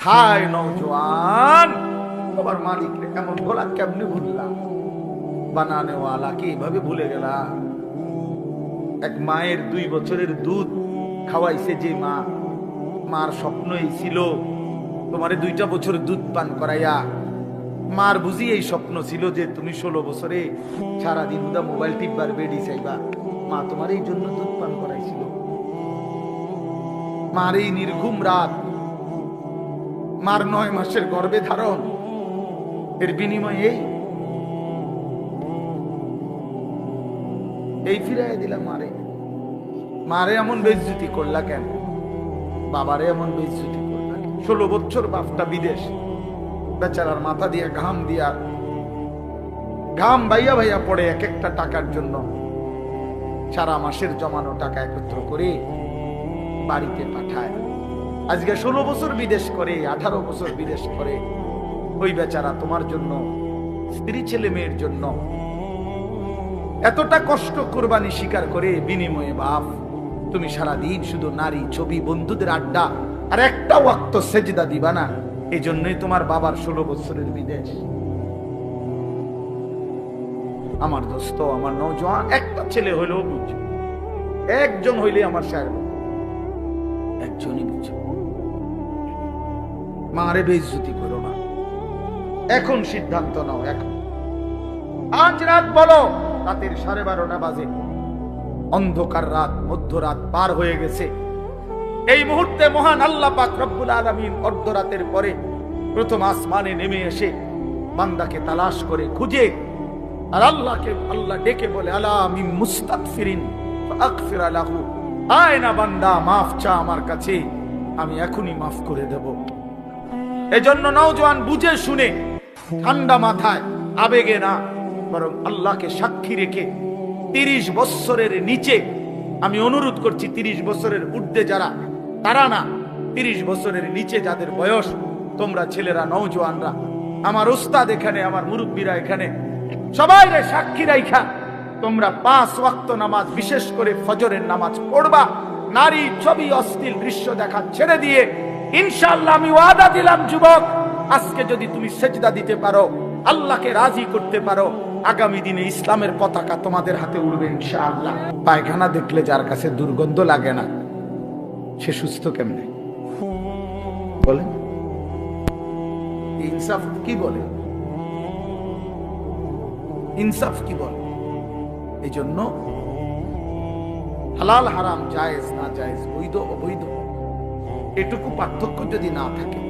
হায় নওজোয়ান, তোমার মালিক এমন ভোলা কেমনে ভুললাম? বানানেওয়ালা কি এভাবে ভুলে গেলা? এক মায়ের 2 বছরের দুধ খাওয়াইছে যে মা, মার স্বপ্ন এই ছিল তোমারে 2টা বছর দুধ পান করাইয়া। মার বুঝি এই স্বপ্ন ছিল যে তুমি 16 বছরে সারাদিন উদা মোবাইল টিপবার বেডি চাইবা। মা তোমার এই জন্য দুধ পান করাইছিল। মার এই নির্ঘুম রাত, মার 9 মাসের গর্ভে ধারণ, এর বিনিময়ে এই ফিরাই দিলাম মারে। মারে এমন বেইজ্জতি করলা কেন? বাবারে এমন বেইজ্জতি করলা কেন? 16 বছর বাপটা বিদেশ, বেচারার মাথা দিয়ে ঘাম দিয়া ঘাম ভাইয়া ভাইয়া পড়ে এক একটা টাকার জন্য। সারা মাসের জমানো টাকা একত্র করে বাড়িতে পাঠায়। আজকে 16 বছর বিদেশ করে, 18 বছর বিদেশ করে ওই বেচারা তোমার জন্য, স্ত্রী ছেলে মেয়ের জন্য এতটা কষ্ট কোরবানি স্বীকার করে। বিনিময়ে বাপ তুমি সারাদিন শুধু নারী ছবি, বন্ধুদের আড্ডা আর একটা ওয়াক্ত সেজদা দিবা না। এই জন্যই তোমার বাবার 16 বছরের বিদেশ। আমার দোস্ত, আমার নওজোয়ান, একটা ছেলে হইলেও বুঝো, একজন হইলে আমার সাহেব, একজনই বুঝো। মারে বেইজ্জতি করো না। এখন সিদ্ধান্ত নাও। এখন আজ রাত বলো, রাতের 12:30 বাজে, অন্ধকার রাত, মধ্যরাত পার হয়ে গেছে। এই মুহূর্তে মহান আল্লাহ পাক রব্বুল আলামিন অর্ধরাতের পরে প্রথম আসমানে নেমে এসে বান্দাকে তালাশ করে খুঁজে, আর আল্লাহ ডেকে বলে, আলা মিন মুস্তাগফিরিন ফাগফির লাহু, আয় না বান্দা, মাফ চা আমার কাছে, আমি এখনই মাফ করে দেব। এজন্য নওজোয়ান বুঝে শুনে, ঠান্ডা মাথায়, আবেগে না, বরং আল্লাহকে সাক্ষী রেখে 30 বছরের নিচে, আমি অনুরোধ করছি 30 বছরের ঊর্ধ্বে যারা, তারা না, 30 বছরের নিচে যাদের বয়স, তোমরা ছেলেরা, নওজোয়ানরা, আমার উস্তাদ এখানে, আমার মুরব্বীরা এখানে, সবাই রে সাক্ষী রাইখা তোমরা 5 ওয়াক্ত নামাজ, বিশেষ করে ফজরের নামাজ পড়বা। নারী ছবি, অশ্লীল দৃশ্য দেখা ছেড়ে দিয়ে ইনশাআল্লাহ আমি ওয়াদা দিলাম যুবক, আজকে যদি তুমি সেজদা দিতে পারো, আল্লাহকে রাজি করতে পারো, আগামী দিনে ইসলামের পতাকা তোমাদের হাতে উড়বে ইনশাআল্লাহ। পায়খানা দেখলে যার কাছে দুর্গন্ধ লাগে না, সে সুস্থ কেমনে বলেন? ইনসাফ কি বলে? ইনসাফ কি বলে? এই জন্য হালাল হারাম, জায়েজ না জায়েজ, বৈধ অবৈধ, এটুকু পার্থক্য যদি না থাকে,